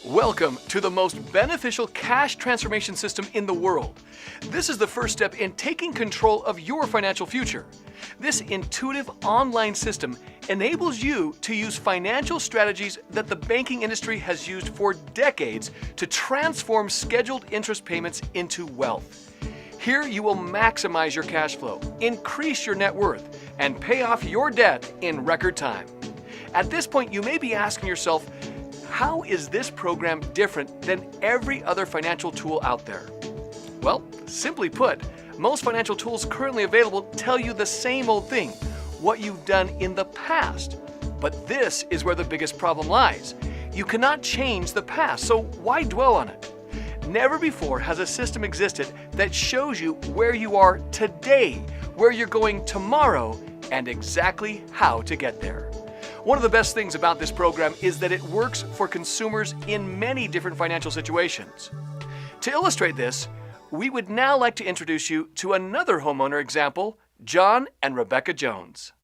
Welcome to the most beneficial cash transformation system in the world. This is the first step in taking control of your financial future. This intuitive online system enables you to use financial strategies that the banking industry has used for decades to transform scheduled interest payments into wealth. Here you will maximize your cash flow, increase your net worth, and pay off your debt in record time. At this point, you may be asking yourself, how is this program different than every other financial tool out there? Well, simply put, most financial tools currently available tell you the same old thing, what you've done in the past. But this is where the biggest problem lies. You cannot change the past, so why dwell on it? Never before has a system existed that shows you where you are today, where you're going tomorrow, and exactly how to get there. One of the best things about this program is that it works for consumers in many different financial situations. To illustrate this, we would now like to introduce you to another homeowner example, John and Rebecca Jones.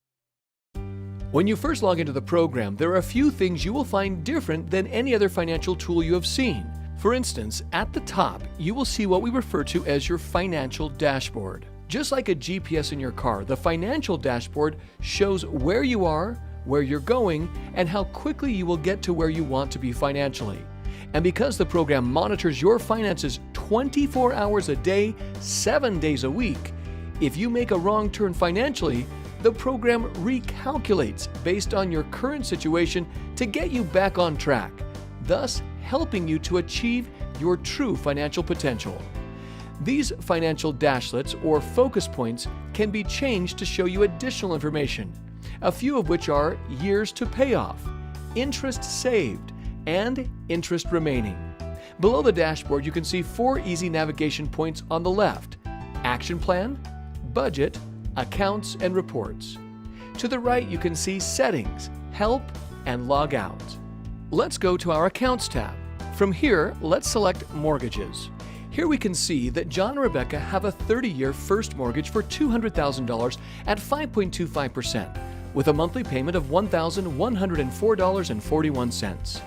When you first log into the program, there are a few things you will find different than any other financial tool you have seen. For instance, at the top, you will see what we refer to as your financial dashboard. Just like a GPS in your car, the financial dashboard shows where you are, where you're going, and how quickly you will get to where you want to be financially. And because the program monitors your finances 24 hours a day, 7 days a week, if you make a wrong turn financially, the program recalculates based on your current situation to get you back on track, thus helping you to achieve your true financial potential. These financial dashlets or focus points can be changed to show you additional information, a few of which are years to payoff, interest saved, and interest remaining. Below the dashboard, you can see 4 easy navigation points on the left: Action Plan, Budget, Accounts, and Reports. To the right, you can see Settings, Help, and Log Out. Let's go to our Accounts tab. From here, let's select Mortgages. Here we can see that John and Rebecca have a 30-year first mortgage for $200,000 at 5.25%, with a monthly payment of $1,104.41.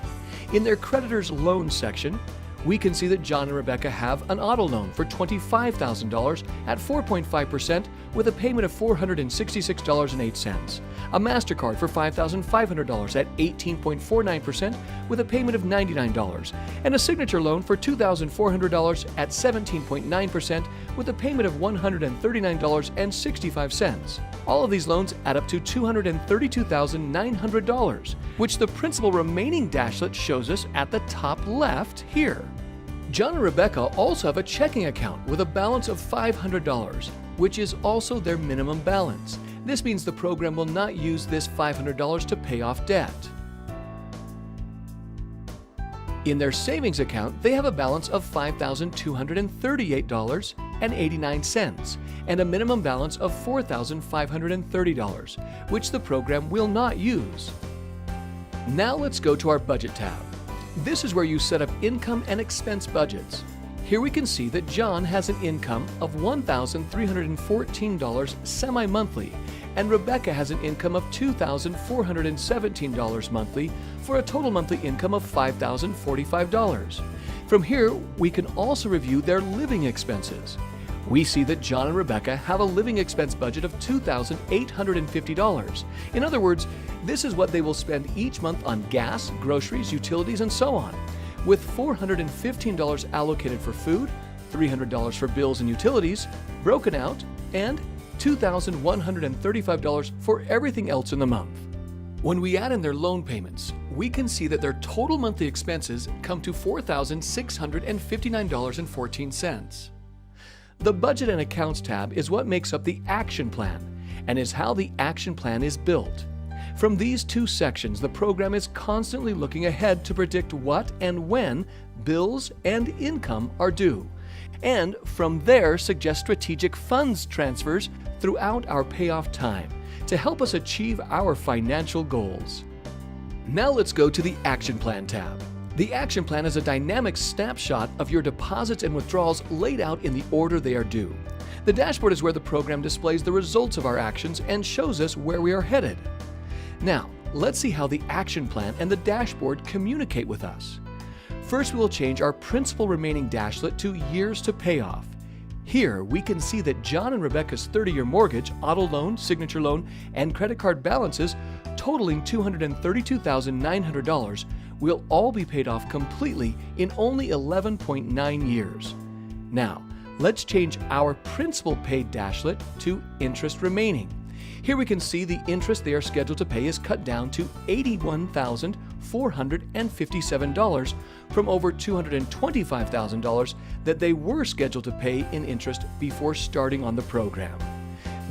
In their creditor's loan section, we can see that John and Rebecca have an auto loan for $25,000 at 4.5% with a payment of $466.08, a MasterCard for $5,500 at 18.49% with a payment of $99, and a signature loan for $2,400 at 17.9% with a payment of $139.65. All of these loans add up to $232,900, which the principal remaining dashlet shows us at the top left here. John and Rebecca also have a checking account with a balance of $500, which is also their minimum balance. This means the program will not use this $500 to pay off debt. In their savings account, they have a balance of $5,238.89 and a minimum balance of $4,530, which the program will not use. Now let's go to our Budget tab. This is where you set up income and expense budgets. Here we can see that John has an income of $1,314 semi-monthly, and Rebecca has an income of $2,417 monthly for a total monthly income of $5,045. From here, we can also review their living expenses. We see that John and Rebecca have a living expense budget of $2,850. In other words, this is what they will spend each month on gas, groceries, utilities, and so on, with $415 allocated for food, $300 for bills and utilities, broken out, and $2,135 for everything else in the month. When we add in their loan payments, we can see that their total monthly expenses come to $4,659.14. The Budget and Accounts tab is what makes up the Action Plan and is how the Action Plan is built. From these two sections, the program is constantly looking ahead to predict what and when bills and income are due, and from there suggest strategic funds transfers throughout our payoff time to help us achieve our financial goals. Now let's go to the Action Plan tab. The Action Plan is a dynamic snapshot of your deposits and withdrawals laid out in the order they are due. The dashboard is where the program displays the results of our actions and shows us where we are headed. Now, let's see how the Action Plan and the dashboard communicate with us. First, we will change our principal remaining dashlet to years to payoff. Here, we can see that John and Rebecca's 30-year mortgage, auto loan, signature loan, and credit card balances totaling $232,900 will all be paid off completely in only 11.9 years. Now, let's change our principal paid dashlet to interest remaining. Here we can see the interest they are scheduled to pay is cut down to $81,457 from over $225,000 that they were scheduled to pay in interest before starting on the program.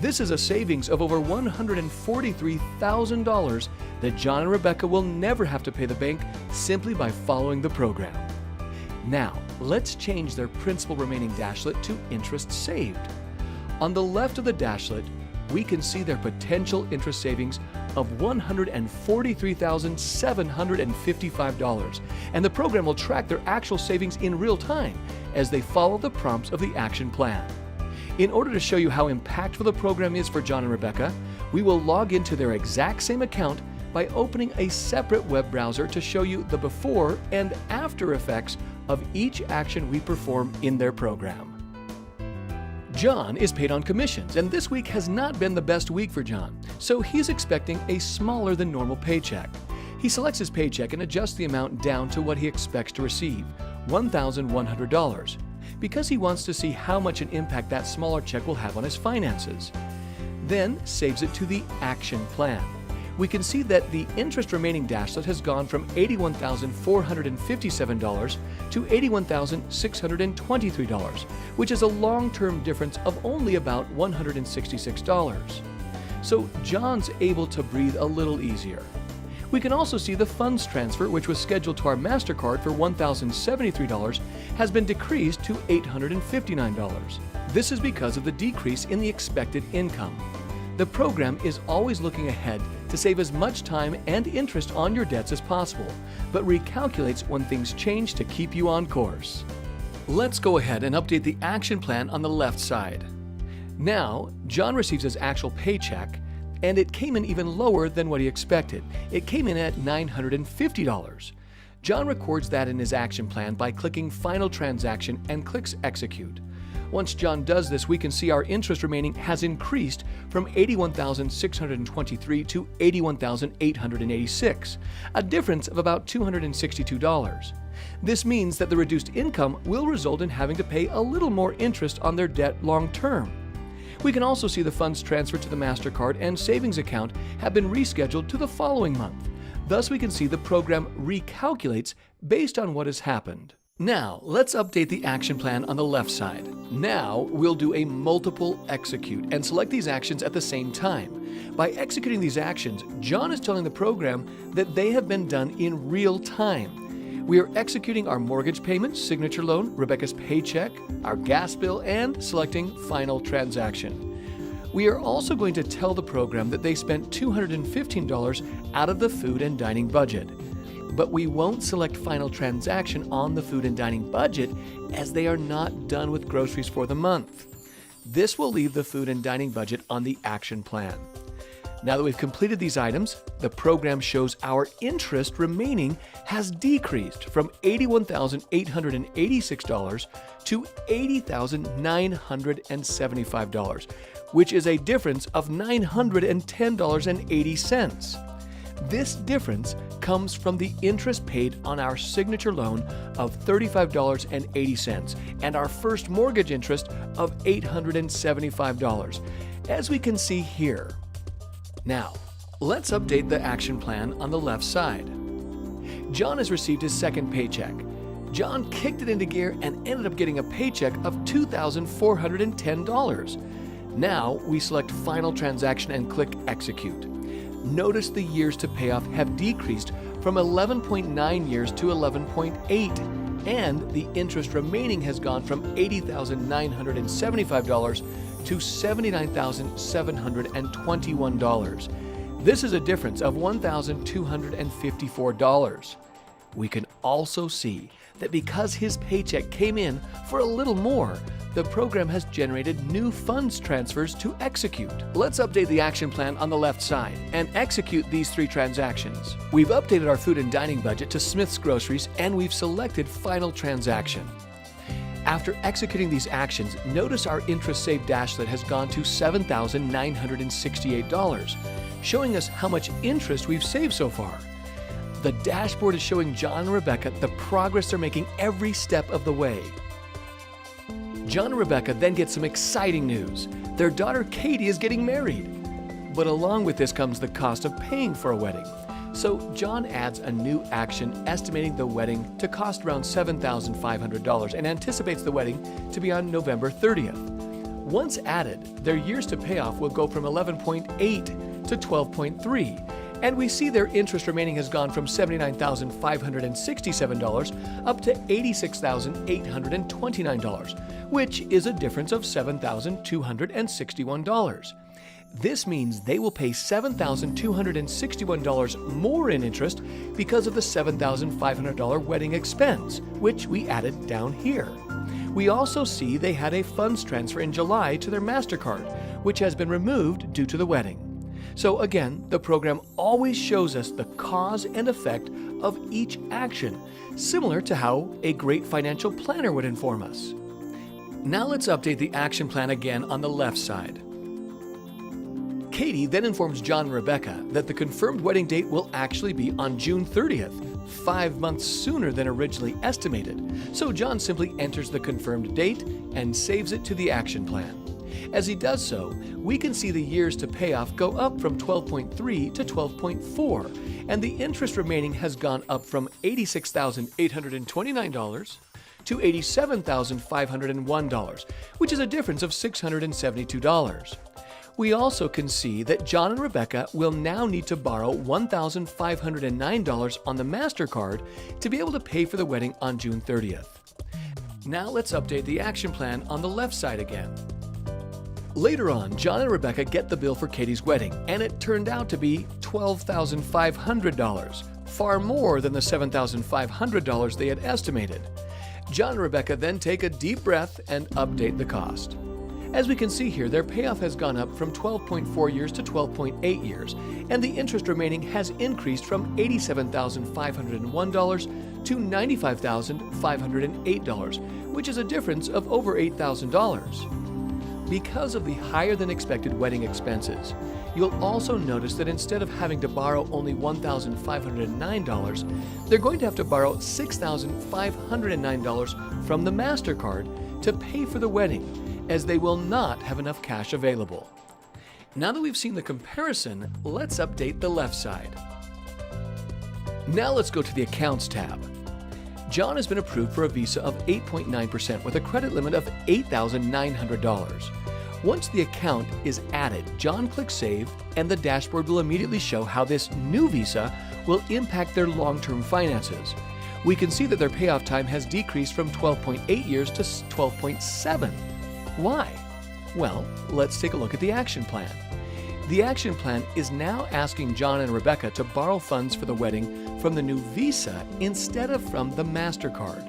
This is a savings of over $143,000 that John and Rebecca will never have to pay the bank simply by following the program. Now, let's change their principal remaining dashlet to interest saved. On the left of the dashlet, we can see their potential interest savings of $143,755, and the program will track their actual savings in real time as they follow the prompts of the action plan. In order to show you how impactful the program is for John and Rebecca, we will log into their exact same account by opening a separate web browser to show you the before and after effects of each action we perform in their program. John is paid on commissions, and this week has not been the best week for John, so he's expecting a smaller than normal paycheck. He selects his paycheck and adjusts the amount down to what he expects to receive, $1,100, because he wants to see how much an impact that smaller check will have on his finances. Then saves it to the action plan. We can see that the interest remaining dashlet has gone from $81,457 to $81,623, which is a long-term difference of only about $166. So John's able to breathe a little easier. We can also see the funds transfer, which was scheduled to our MasterCard for $1,073, has been decreased to $859. This is because of the decrease in the expected income. The program is always looking ahead to save as much time and interest on your debts as possible, but recalculates when things change to keep you on course. Let's go ahead and update the action plan on the left side. Now, John receives his actual paycheck, and it came in even lower than what he expected. It came in at $950. John records that in his action plan by clicking Final Transaction and clicks Execute. Once John does this, we can see our interest remaining has increased from $81,623 to $81,886, a difference of about $262. This means that the reduced income will result in having to pay a little more interest on their debt long term. We can also see the funds transferred to the MasterCard and savings account have been rescheduled to the following month. Thus, we can see the program recalculates based on what has happened. Now, let's update the action plan on the left side. Now, we'll do a multiple execute and select these actions at the same time. By executing these actions, John is telling the program that they have been done in real time. We are executing our mortgage payment, signature loan, Rebecca's paycheck, our gas bill, and selecting Final Transaction. We are also going to tell the program that they spent $215 out of the food and dining budget. But we won't select Final Transaction on the food and dining budget as they are not done with groceries for the month. This will leave the food and dining budget on the action plan. Now that we've completed these items, the program shows our interest remaining has decreased from $81,886 to $80,975, which is a difference of $910.80. This difference comes from the interest paid on our signature loan of $35.80 and our first mortgage interest of $875, as we can see here. Now, let's update the action plan on the left side. John has received his second paycheck. John kicked it into gear and ended up getting a paycheck of $2,410. Now, we select Final Transaction and click Execute. Notice the years to pay off have decreased from 11.9 years to 11.8, and the interest remaining has gone from $80,975 to $79,721. This is a difference of $1,254. We can also see that because his paycheck came in for a little more, the program has generated new funds transfers to execute. Let's update the action plan on the left side and execute these 3 transactions. We've updated our food and dining budget to Smith's Groceries, and we've selected Final Transaction. After executing these actions, notice our interest saved dashlet has gone to $7,968, showing us how much interest we've saved so far. The dashboard is showing John and Rebecca the progress they're making every step of the way. John and Rebecca then get some exciting news. Their daughter Katie is getting married. But along with this comes the cost of paying for a wedding. So John adds a new action estimating the wedding to cost around $7,500 and anticipates the wedding to be on November 30th. Once added, their years to pay off will go from 11.8 to 12.3, and we see their interest remaining has gone from $79,567 up to $86,829, which is a difference of $7,261. This means they will pay $7,261 more in interest because of the $7,500 wedding expense, which we added down here. We also see they had a funds transfer in July to their MasterCard, which has been removed due to the wedding. So again, the program always shows us the cause and effect of each action, similar to how a great financial planner would inform us. Now let's update the action plan again on the left side. Katie then informs John and Rebecca that the confirmed wedding date will actually be on June 30th, 5 months sooner than originally estimated. So John simply enters the confirmed date and saves it to the action plan. As he does so, we can see the years to pay off go up from 12.3 to 12.4, and the interest remaining has gone up from $86,829 to $87,501, which is a difference of $672. We also can see that John and Rebecca will now need to borrow $1,509 on the MasterCard to be able to pay for the wedding on June 30th. Now let's update the action plan on the left side again. Later on, John and Rebecca get the bill for Katie's wedding, and it turned out to be $12,500, far more than the $7,500 they had estimated. John and Rebecca then take a deep breath and update the cost. As we can see here, their payoff has gone up from 12.4 years to 12.8 years, and the interest remaining has increased from $87,501 to $95,508, which is a difference of over $8,000. Because of the higher than expected wedding expenses, you'll also notice that instead of having to borrow only $1,509, they're going to have to borrow $6,509 from the MasterCard to pay for the wedding, as they will not have enough cash available. Now that we've seen the comparison, let's update the left side. Now let's go to the Accounts tab. John has been approved for a visa of 8.9% with a credit limit of $8,900. Once the account is added, John clicks Save, and the dashboard will immediately show how this new visa will impact their long-term finances. We can see that their payoff time has decreased from 12.8 years to 12.7. Why? Well, let's take a look at the action plan. The action plan is now asking John and Rebecca to borrow funds for the wedding from the new Visa instead of from the MasterCard.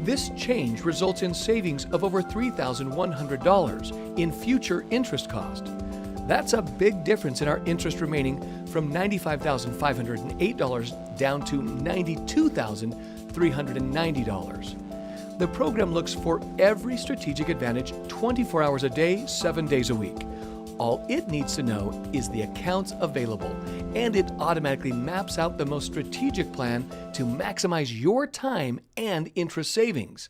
This change results in savings of over $3,100 in future interest cost. That's a big difference in our interest remaining from $95,508 down to $92,390. The program looks for every strategic advantage 24 hours a day, 7 days a week. All it needs to know is the accounts available, and it automatically maps out the most strategic plan to maximize your time and interest savings.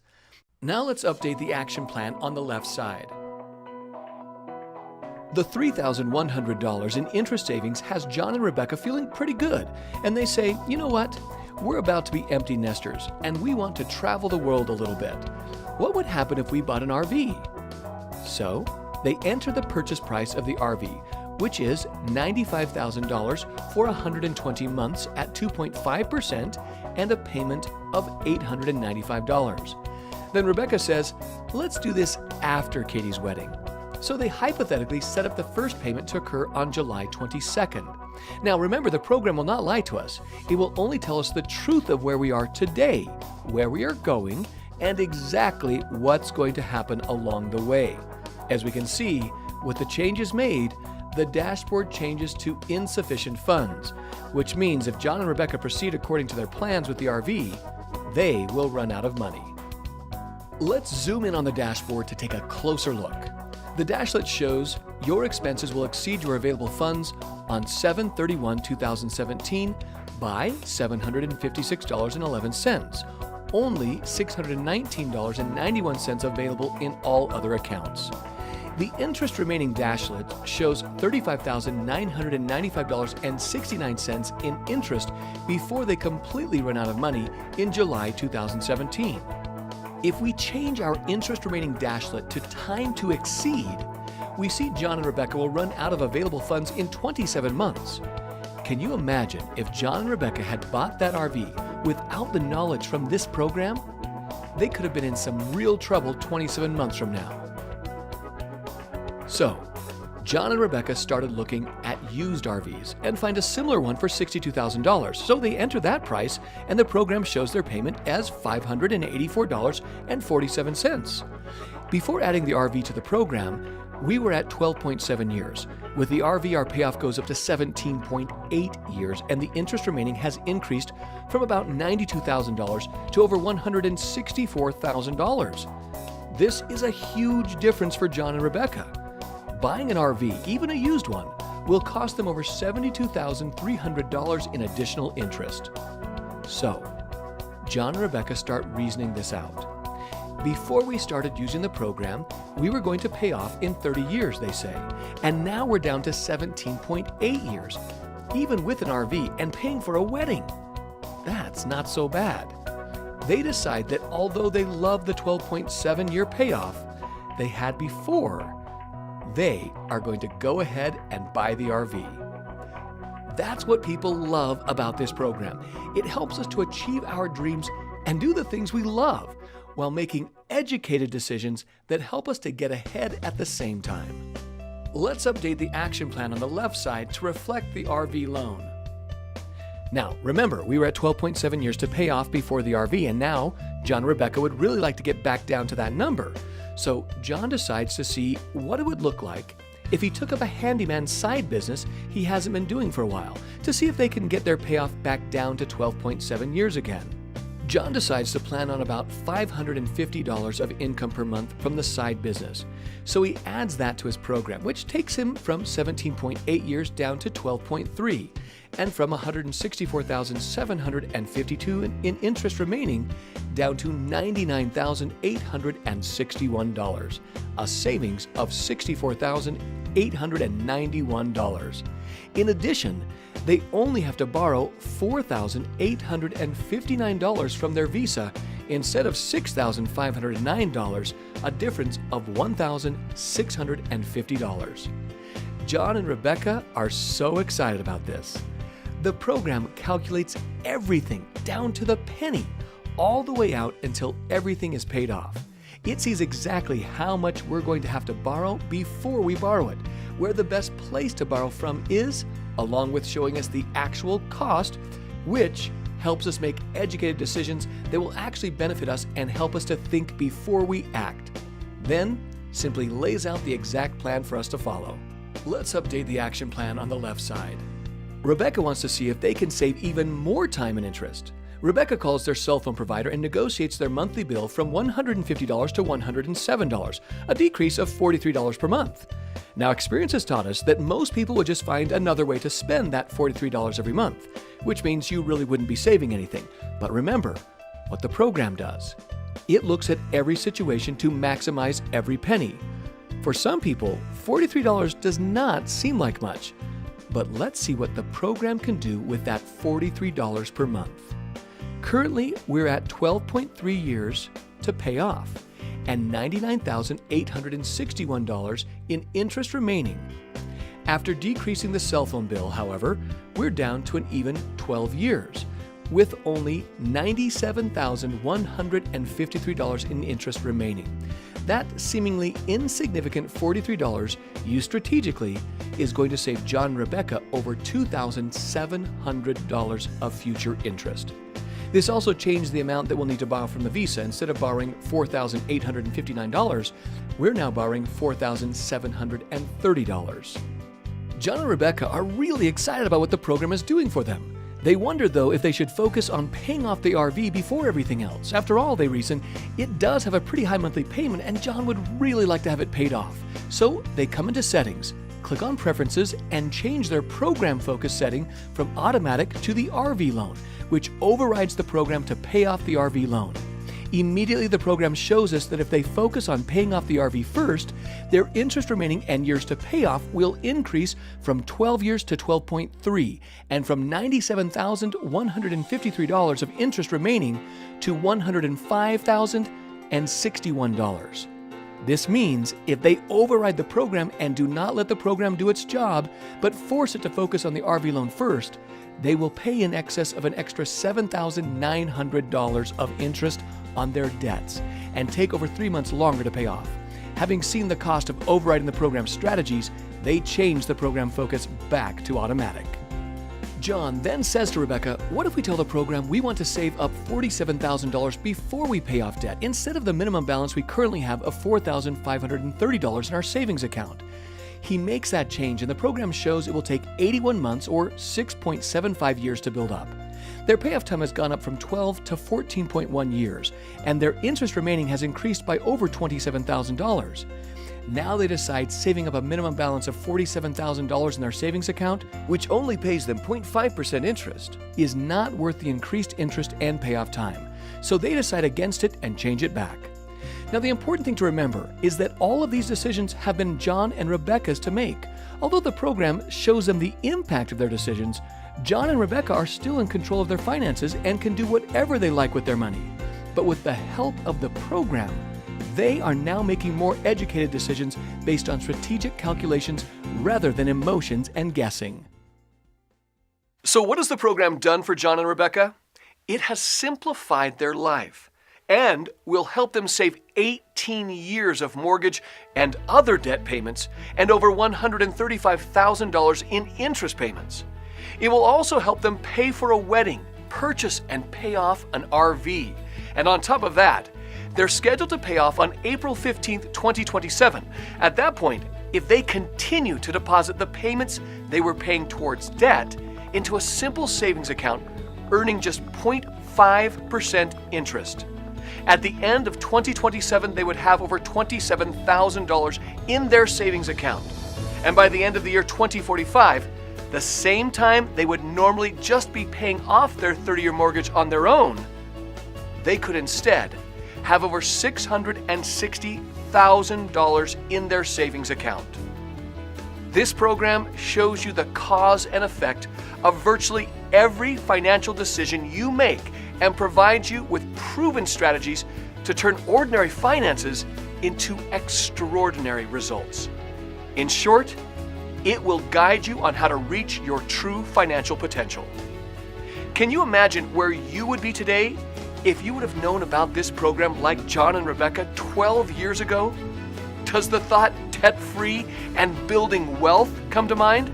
Now let's update the action plan on the left side. The $3,100 in interest savings has John and Rebecca feeling pretty good, and they say, you know what? We're about to be empty nesters, and we want to travel the world a little bit. What would happen if we bought an RV? So, they enter the purchase price of the RV, which is $95,000 for 120 months at 2.5% and a payment of $895. Then Rebecca says, let's do this after Katie's wedding. So they hypothetically set up the first payment to occur on July 22nd. Now remember, the program will not lie to us. It will only tell us the truth of where we are today, where we are going, and exactly what's going to happen along the way. As we can see, with the changes made, the dashboard changes to insufficient funds, which means if John and Rebecca proceed according to their plans with the RV, they will run out of money. Let's zoom in on the dashboard to take a closer look. The dashlet shows your expenses will exceed your available funds on 7/31/2017 by $756.11, only $619.91 available in all other accounts. The interest remaining dashlet shows $35,995.69 in interest before they completely run out of money in July 2017. If we change our interest remaining dashlet to time to exceed, we see John and Rebecca will run out of available funds in 27 months. Can you imagine if John and Rebecca had bought that RV without the knowledge from this program? They could have been in some real trouble 27 months from now. So, John and Rebecca started looking at used RVs and find a similar one for $62,000. So they enter that price and the program shows their payment as $584.47. Before adding the RV to the program, we were at 12.7 years. With the RV, our payoff goes up to 17.8 years and the interest remaining has increased from about $92,000 to over $164,000. This is a huge difference for John and Rebecca. Buying an RV, even a used one, will cost them over $72,300 in additional interest. So, John and Rebecca start reasoning this out. Before we started using the program, we were going to pay off in 30 years, they say, and now we're down to 17.8 years, even with an RV and paying for a wedding. That's not so bad. They decide that although they love the 12.7-year payoff they had before, they are going to go ahead and buy the RV. That's what people love about this program. It helps us to achieve our dreams and do the things we love while making educated decisions that help us to get ahead at the same time. Let's update the action plan on the left side to reflect the RV loan. Now, remember, we were at 12.7 years to pay off before the RV, and now John and Rebecca would really like to get back down to that number. So John decides to see what it would look like if he took up a handyman side business he hasn't been doing for a while to see if they can get their payoff back down to 12.7 years again. John decides to plan on about $550 of income per month from the side business. So he adds that to his program, which takes him from 17.8 years down to 12.3, and from $164,752 in interest remaining down to $99,861, a savings of $64,891. In addition, they only have to borrow $4,859 from their Visa instead of $6,509, a difference of $1,650. John and Rebecca are so excited about this. The program calculates everything down to the penny, all the way out until everything is paid off. It sees exactly how much we're going to have to borrow before we borrow it, where the best place to borrow from is, along with showing us the actual cost, which helps us make educated decisions that will actually benefit us and help us to think before we act. Then, simply lays out the exact plan for us to follow. Let's update the action plan on the left side. Rebecca wants to see if they can save even more time and interest. Rebecca calls their cell phone provider and negotiates their monthly bill from $150 to $107, a decrease of $43 per month. Now, experience has taught us that most people would just find another way to spend that $43 every month, which means you really wouldn't be saving anything. But remember what the program does. It looks at every situation to maximize every penny. For some people, $43 does not seem like much, but let's see what the program can do with that $43 per month. Currently, we're at 12.3 years to pay off and $99,861 in interest remaining. After decreasing the cell phone bill, however, we're down to an even 12 years with only $97,153 in interest remaining. That seemingly insignificant $43 used strategically is going to save John and Rebecca over $2,700 of future interest. This also changed the amount that we'll need to borrow from the Visa. Instead of borrowing $4,859, we're now borrowing $4,730. John and Rebecca are really excited about what the program is doing for them. They wonder, though, if they should focus on paying off the RV before everything else. After all, they reason, it does have a pretty high monthly payment and John would really like to have it paid off. So they come into Settings, click on Preferences, and change their program focus setting from automatic to the RV loan, which overrides the program to pay off the RV loan. Immediately, the program shows us that if they focus on paying off the RV first, their interest remaining and years to pay off will increase from 12 years to 12.3, and from $97,153 of interest remaining to $105,061. This means if they override the program and do not let the program do its job, but force it to focus on the RV loan first, they will pay in excess of an extra $7,900 of interest on their debts and take over 3 months longer to pay off. Having seen the cost of overriding the program strategies, they change the program focus back to automatic. John then says to Rebecca, what if we tell the program we want to save up $47,000 before we pay off debt, instead of the minimum balance we currently have of $4,530 in our savings account? He makes that change and the program shows it will take 81 months or 6.75 years to build up. Their payoff time has gone up from 12 to 14.1 years, and their interest remaining has increased by over $27,000. Now they decide saving up a minimum balance of $47,000 in their savings account, which only pays them 0.5% interest, is not worth the increased interest and payoff time. So they decide against it and change it back. Now, the important thing to remember is that all of these decisions have been John and Rebecca's to make. Although the program shows them the impact of their decisions, John and Rebecca are still in control of their finances and can do whatever they like with their money. But with the help of the program, they are now making more educated decisions based on strategic calculations rather than emotions and guessing. So what has the program done for John and Rebecca? It has simplified their life and will help them save 18 years of mortgage and other debt payments and over $135,000 in interest payments. It will also help them pay for a wedding, purchase and pay off an RV. And on top of that, they're scheduled to pay off on April 15th, 2027. At that point, if they continue to deposit the payments they were paying towards debt into a simple savings account, earning just 0.5% interest. At the end of 2027, they would have over $27,000 in their savings account. And by the end of the year 2045, the same time they would normally just be paying off their 30-year mortgage on their own, they could instead have over $660,000 in their savings account. This program shows you the cause and effect of virtually every financial decision you make and provides you with proven strategies to turn ordinary finances into extraordinary results. In short, it will guide you on how to reach your true financial potential. Can you imagine where you would be today if you would have known about this program like John and Rebecca 12 years ago? Does the thought debt-free and building wealth come to mind?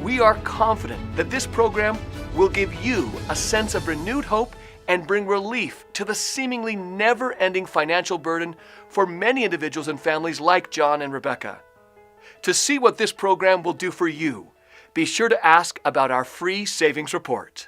We are confident that this program will give you a sense of renewed hope and bring relief to the seemingly never-ending financial burden for many individuals and families like John and Rebecca. To see what this program will do for you, be sure to ask about our free savings report.